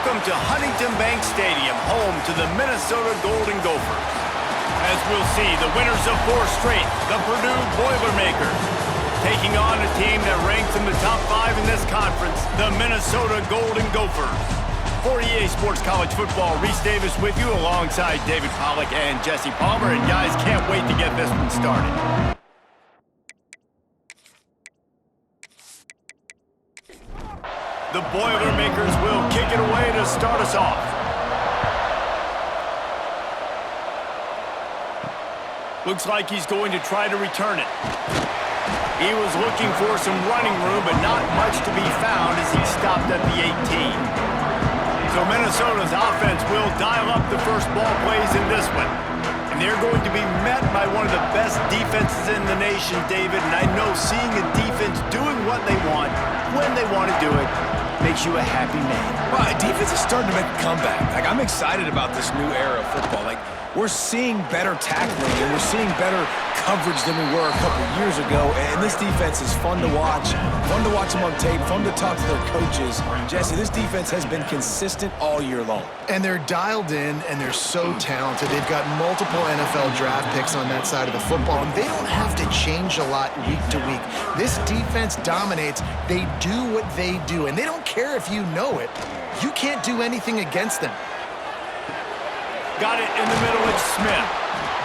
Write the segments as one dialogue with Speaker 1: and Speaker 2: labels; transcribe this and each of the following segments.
Speaker 1: Welcome to Huntington Bank Stadium, home to the Minnesota Golden Gophers. As we'll see, the winners of 4 straight, the Purdue Boilermakers, taking on a team that ranks in the top 5 in this conference, the Minnesota Golden Gophers. For EA Sports College Football, Reese Davis with you alongside David Pollack and Jesse Palmer. And guys, can't wait to get this one started. The Boilermakers will kick it away to start us off. Looks like he's going to try to return it. He was looking for some running room, but not much to be found as he stopped at the 18. So Minnesota's offense will dial up the first ball plays in this one. And they're going to be met by one of the best defenses in the nation, David. And I know seeing a defense doing what they want, when they want to do it, makes you a happy man.
Speaker 2: Well, defense is starting to make a comeback. I'm excited about this new era of football. We're seeing better tackling and we're seeing better coverage than we were a couple years ago. And this defense is fun to watch them on tape, fun to talk to their coaches. Jesse, this defense has been consistent all year long.
Speaker 3: And they're dialed in, and they're so talented. They've got multiple NFL draft picks on that side of the football, and they don't have to change a lot week to week. This defense dominates. They do what they do, and they don't care if you know it. You can't do anything against them.
Speaker 1: Got it in the middle, it's Smith.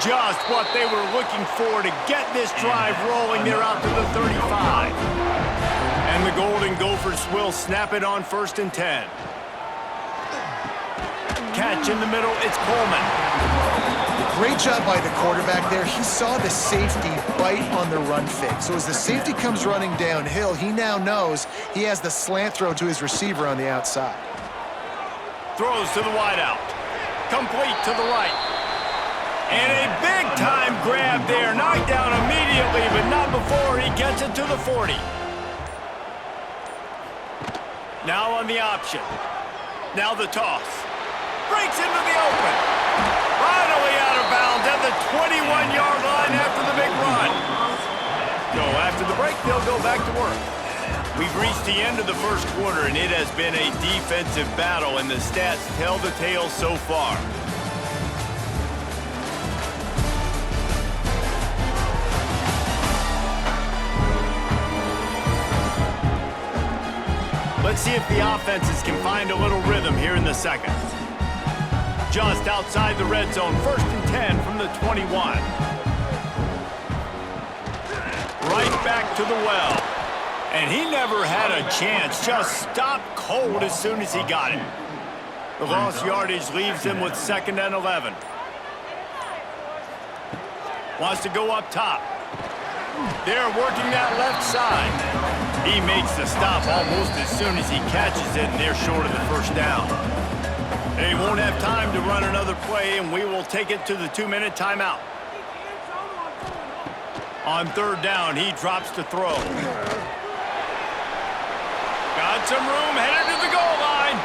Speaker 1: Just what they were looking for to get this drive rolling. They're out to the 35. And the Golden Gophers will snap it on 1st and 10. Catch in the middle, it's Coleman.
Speaker 3: Great job by the quarterback there. He saw the safety bite on the run fake. So as the safety comes running downhill, he now knows he has the slant throw to his receiver on the outside.
Speaker 1: Throws to the wideout. Complete to the right. And a big-time grab there. Knocked down immediately, but not before he gets it to the 40. Now on the option. Now the toss. Breaks into the open. Finally out of bounds at the 21-yard line after the big run. So after the break, they'll go back to work. We've reached the end of the first quarter, and it has been a defensive battle, and the stats tell the tale so far. Let's see if the offenses can find a little rhythm here in the second. Just outside the red zone, 1st and 10 from the 21. Right back to the well. And he never had a chance, just stopped cold as soon as he got it. The lost yardage leaves him with 2nd and 11. Wants to go up top. They're working that left side. He makes the stop almost as soon as he catches it, and they're short of the 1st down. They won't have time to run another play, and we will take it to the 2-minute timeout. On 3rd down, he drops to throw. Got some room, headed to the goal line.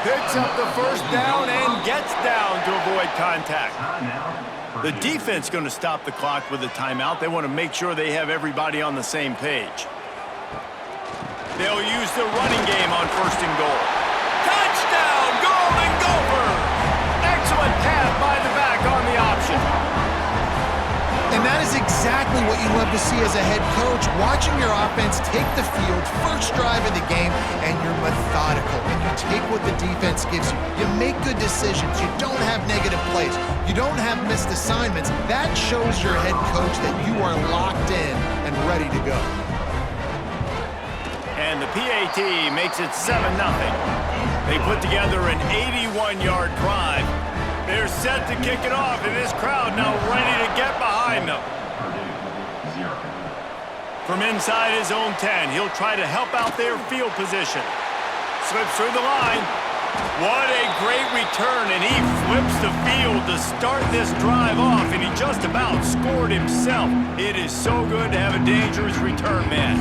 Speaker 1: Picks up the 1st down and gets down to avoid contact. The defense going to stop the clock with a timeout. They want to make sure they have everybody on the same page. They'll use the running game on 1st and goal. Touchdown, Golden Gophers! Excellent pass by the back on the option.
Speaker 3: And that is exactly what you love to see as a head coach, watching your offense take the field, first drive of the game, and you're methodical, and you take what the defense gives you. You make good decisions. You don't have negative plays. You don't have missed assignments. That shows your head coach that you are locked in and ready to go.
Speaker 1: And the PAT makes it 7-0. They put together an 81-yard drive. They're set to kick it off, and this crowd now ready to get behind them. From inside his own 10, he'll try to help out their field position. Slips through the line. What a great return, and he flips the field to start this drive off, and he just about scored himself. It is so good to have a dangerous return man.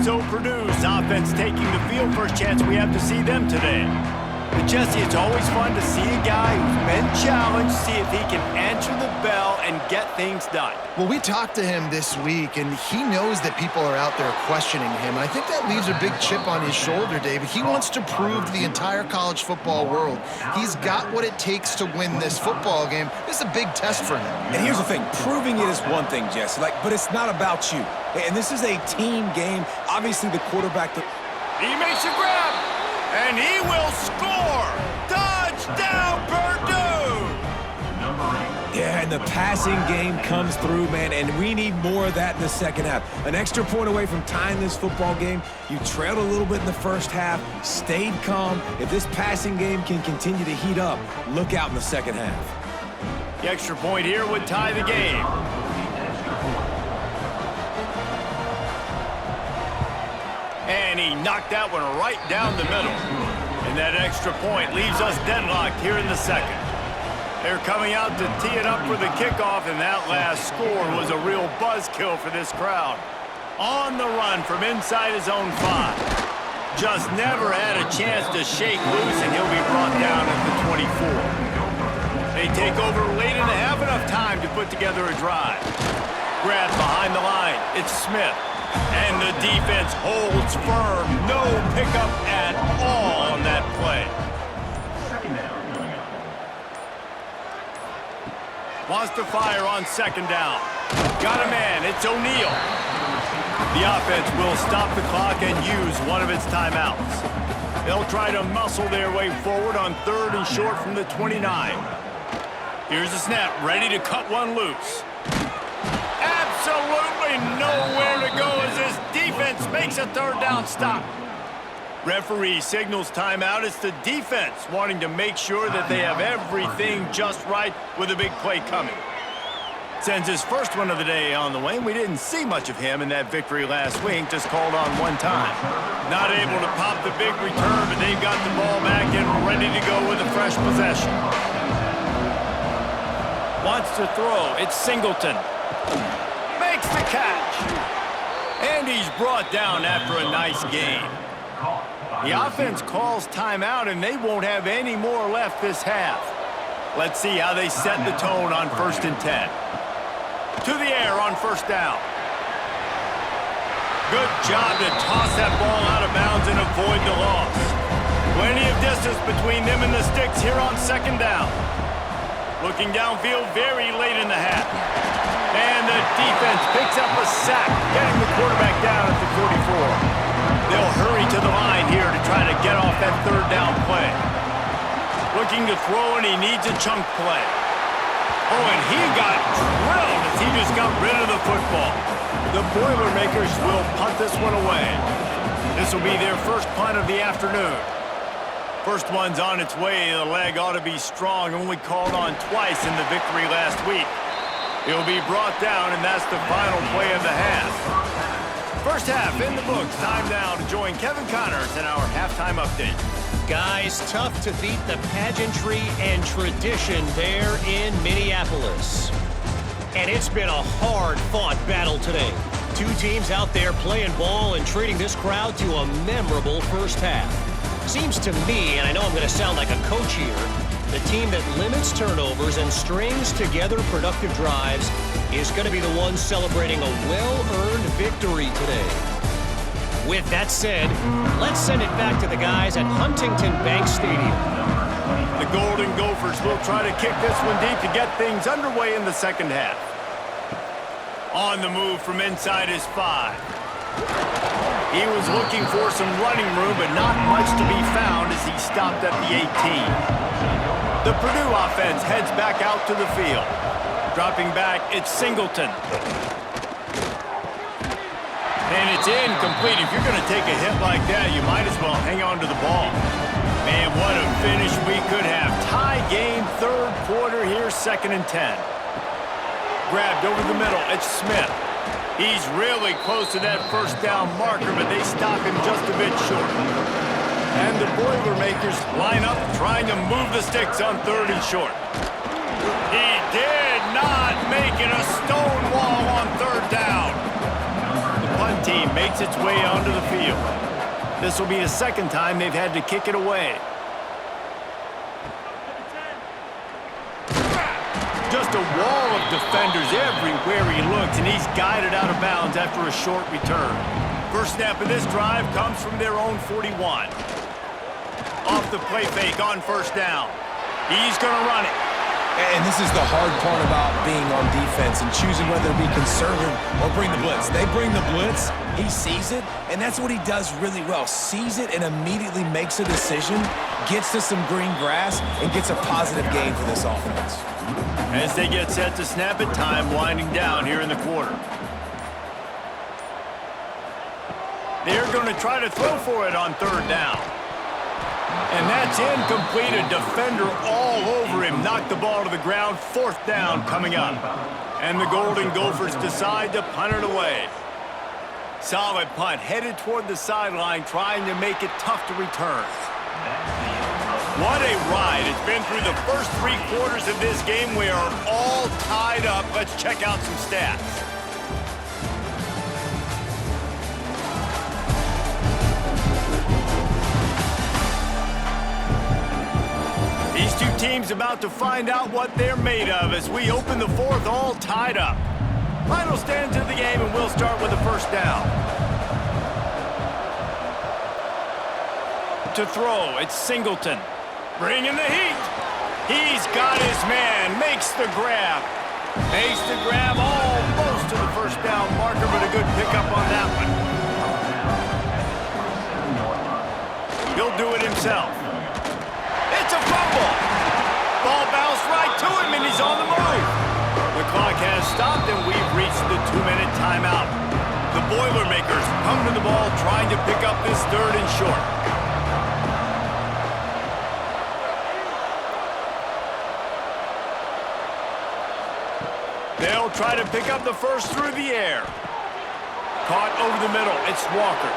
Speaker 1: So Purdue's offense taking the field. First chance we have to see them today. But Jesse, it's always fun to see a guy who's been challenged, see if he can answer the bell and get things done.
Speaker 3: Well, we talked to him this week, and he knows that people are out there questioning him, and I think that leaves a big chip on his shoulder, David. He wants to prove to the entire college football world he's got what it takes to win this football game. This is a big test for him.
Speaker 2: And here's the thing, proving it is one thing, Jesse, but it's not about you. And this is a team game. Obviously, the quarterback...
Speaker 1: He makes a grab, and he will score! Touchdown, Purdue!
Speaker 2: Yeah, and the passing game comes through, man, and we need more of that in the second half. An extra point away from tying this football game. You trailed a little bit in the first half, stayed calm. If this passing game can continue to heat up, look out in the second half.
Speaker 1: The extra point here would tie the game. And he knocked that one right down the middle. And that extra point leaves us deadlocked here in the second. They're coming out to tee it up for the kickoff, and that last score was a real buzzkill for this crowd. On the run from inside his own 5. Just never had a chance to shake loose, and he'll be brought down at the 24. They take over late in the half, enough time to put together a drive. Grab behind the line. It's Smith. And the defense holds firm. No pickup at all on that play. Wants to fire on second down. Got a man. It's O'Neal. The offense will stop the clock and use one of its timeouts. They'll try to muscle their way forward on 3rd and short from the 29. Here's the snap. Ready to cut one loose. Absolutely nowhere to go as this defense makes a 3rd down stop. Referee signals timeout. It's the defense wanting to make sure that they have everything just right with a big play coming. Sends his first one of the day on the way. We didn't see much of him in that victory last week, just called on one time. Not able to pop the big return, but they've got the ball back and ready to go with a fresh possession. Wants to throw. It's Singleton. Makes the catch. And he's brought down after a nice gain. The offense calls timeout, and they won't have any more left this half. Let's see how they set the tone on 1st and 10. To the air on 1st down. Good job to toss that ball out of bounds and avoid the loss. Plenty of distance between them and the sticks here on 2nd down. Looking downfield very late in the half. And the defense picks up a sack, getting the quarterback down at the 44. They'll hurry to the line here to try to get off that 3rd down play. Looking to throw, and he needs a chunk play. Oh, and he got drilled as he just got rid of the football. The Boilermakers will punt this one away. This will be their first punt of the afternoon. First one's on its way. The leg ought to be strong. Only called on twice in the victory last week. He'll be brought down, and that's the final play of the half. First half in the books. Time now to join Kevin Connors in our halftime update.
Speaker 4: Guys, tough to beat the pageantry and tradition there in Minneapolis. And it's been a hard-fought battle today. 2 teams out there playing ball and treating this crowd to a memorable first half. Seems to me, and I know I'm going to sound like a coach here, the team that limits turnovers and strings together productive drives is going to be the one celebrating a well-earned victory today. With that said, let's send it back to the guys at Huntington Bank Stadium.
Speaker 1: The Golden Gophers will try to kick this one deep to get things underway in the second half. On the move from inside his 5. He was looking for some running room, but not much to be found as he stopped at the 18. The Purdue offense heads back out to the field. Dropping back, it's Singleton. And it's incomplete. If you're going to take a hit like that, you might as well hang on to the ball. Man, what a finish we could have. Tie game, 3rd quarter here, 2nd and 10. Grabbed over the middle, it's Smith. He's really close to that 1st down marker, but they stop him just a bit short. And the Boilermakers line up, trying to move the sticks on 3rd and short. He did not make it a stone wall on 3rd down. The punt team makes its way onto the field. This will be the 2nd time they've had to kick it away. Just a wall of defenders everywhere he looks, and he's guided out of bounds after a short return. First snap of this drive comes from their own 41. Off the play fake on first down. He's going to run it.
Speaker 2: And this is the hard part about being on defense and choosing whether to be conservative or bring the blitz. They bring the blitz, he sees it, and that's what he does really well. Sees it and immediately makes a decision, gets to some green grass, and gets a positive gain for this offense.
Speaker 1: As they get set to snap it, time winding down here in the quarter. They're going to try to throw for it on third down. And that's incomplete. A defender all over him. Knocked the ball to the ground. Fourth down coming up. And the Golden Gophers decide to punt it away. Solid punt. Headed toward the sideline, trying to make it tough to return. What a ride. It's been through the first 3 quarters of this game. We are all tied up. Let's check out some stats. These two teams about to find out what they're made of as we open the fourth, all tied up. Final stanza of the game, and we'll start with the first down. To throw, it's Singleton. Bringing the heat. He's got his man, makes the grab. Makes the grab almost to the first down marker, but a good pickup on that one. He'll do it himself. It's a fumble. Ball bounced right to him, and he's on the move. The clock has stopped, and we've reached the 2-minute timeout. The Boilermakers come to the ball, trying to pick up this third and short. They'll try to pick up the first through the air. Caught over the middle. It's Walker.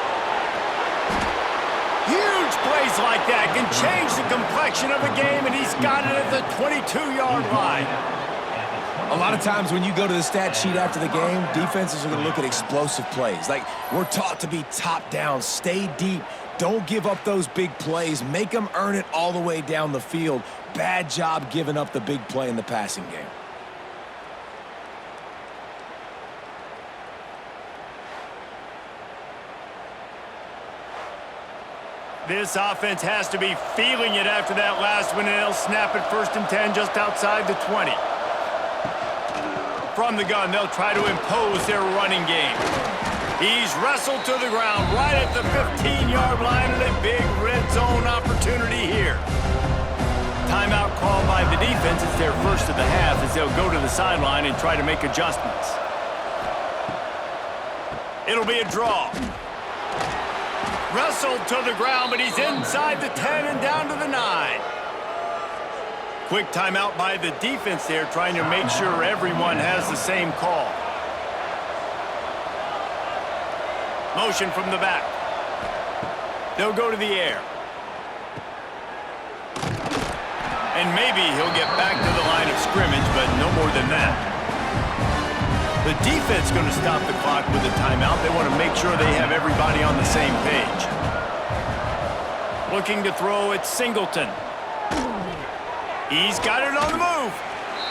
Speaker 1: Huge plays like that can change the complexion of a game, and he's got it at the 22-yard line.
Speaker 2: A lot of times when you go to the stat sheet after the game, defenses are going to look at explosive plays. Like, we're taught to be top down, stay deep, don't give up those big plays, make them earn it all the way down the field. Bad job giving up the big play in the passing game.
Speaker 1: This offense has to be feeling it after that last one, and they'll snap it 1st and 10 just outside the 20. From the gun, they'll try to impose their running game. He's wrestled to the ground right at the 15-yard line, and a big red zone opportunity here. Timeout called by the defense. It's their first of the half as they'll go to the sideline and try to make adjustments. It'll be a draw. Wrestled to the ground, but he's inside the 10 and down to the 9. Quick timeout by the defense there, trying to make sure everyone has the same call. Motion from the back. They'll go to the air. And maybe he'll get back to the line of scrimmage, but no more than that. The defense going to stop the clock with a timeout. They want to make sure they have everybody on the same page. Looking to throw, it's Singleton. He's got it on the move.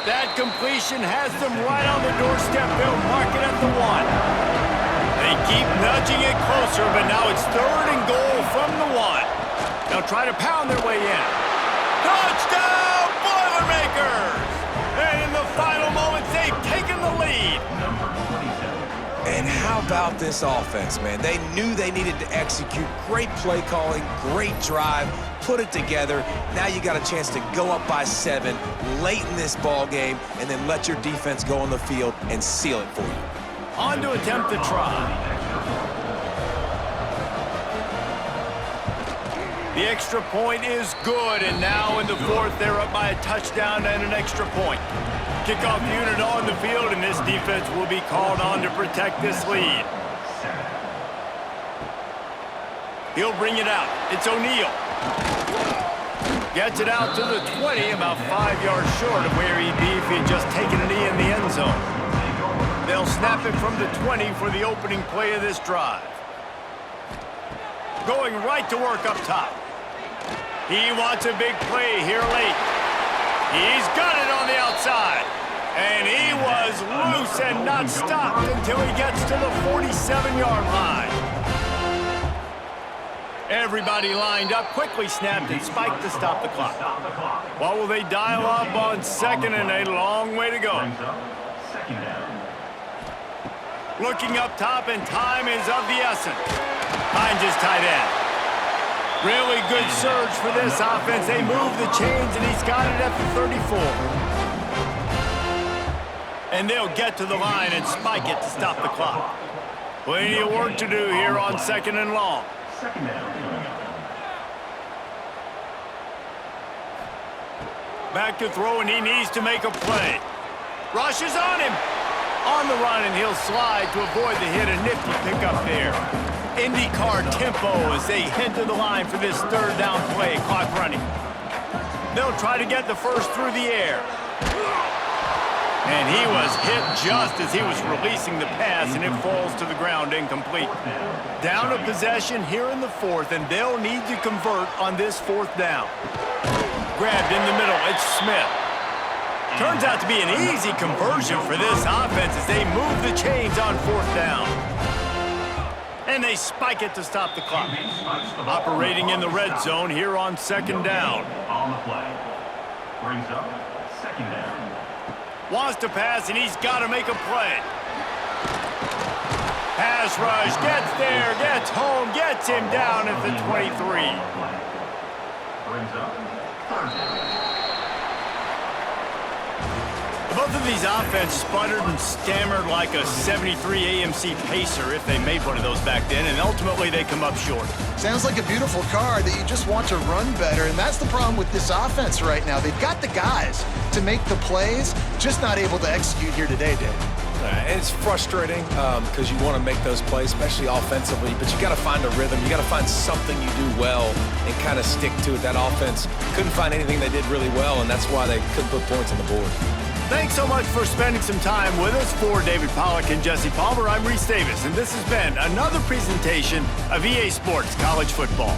Speaker 1: That completion has them right on the doorstep. They'll mark it at the 1. They keep nudging it closer, but now it's 3rd and goal from the 1. They'll try to pound their way in. Touchdown, Boilermakers! And in the final moments, they've taken the lead.
Speaker 2: And how about this offense, man? They knew they needed to execute. Great play calling, great drive, put it together. Now you got a chance to go up by 7 late in this ball game and then let your defense go on the field and seal it for you.
Speaker 1: On to attempt the try. The extra point is good, and now in the 4th, they're up by a touchdown and an extra point. Kickoff unit on the field, and this defense will be called on to protect this lead. He'll bring it out. It's O'Neal. Gets it out to the 20, about 5 yards short of where he'd be if he had just taken a knee in the end zone. They'll snap it from the 20 for the opening play of this drive. Going right to work up top. He wants a big play here late. He's got it on the outside. And he was loose and not stopped until he gets to the 47-yard line. Everybody lined up, quickly snapped and spiked to stop the clock. What will they dial up on 2nd and a long way to go? Looking up top, and time is of the essence. Finds his tight end. Really good surge for this offense. They move the chains, and he's got it at the 34. And they'll get to the line and spike it to stop the clock. Plenty of work to do here on 2nd and long. Back to throw, and he needs to make a play. Rushes on him. On the run, and he'll slide to avoid the hit. A nifty pickup there. IndyCar tempo as they head to the line for this 3rd down play. Clock running. They'll try to get the first through the air. And he was hit just as he was releasing the pass, and it falls to the ground incomplete. Down a possession here in the 4th, and they'll need to convert on this 4th down. Grabbed in the middle, it's Smith. Turns out to be an easy conversion for this offense as they move the chains on 4th down. And they spike it to stop the clock. Operating in the red zone here on 2nd down.
Speaker 5: On the play. Brings up 2nd down.
Speaker 1: Wants to pass, and he's got to make a play. Pass rush, gets there, gets home, gets him down at the 23.
Speaker 5: Brings up 3rd down.
Speaker 1: Both of these offenses sputtered and stammered like a 73 AMC Pacer, if they made one of those back then, and ultimately they come up short.
Speaker 3: Sounds like a beautiful car that you just want to run better, and that's the problem with this offense right now. They've got the guys to make the plays, just not able to execute here today, Dave.
Speaker 2: And it's frustrating because you want to make those plays, especially offensively, but you got to find a rhythm. You got to find something you do well and kind of stick to it. That offense couldn't find anything they did really well, and that's why they couldn't put points on the board.
Speaker 1: Thanks so much for spending some time with us. For David Pollack and Jesse Palmer, I'm Reese Davis, and this has been another presentation of EA Sports College Football.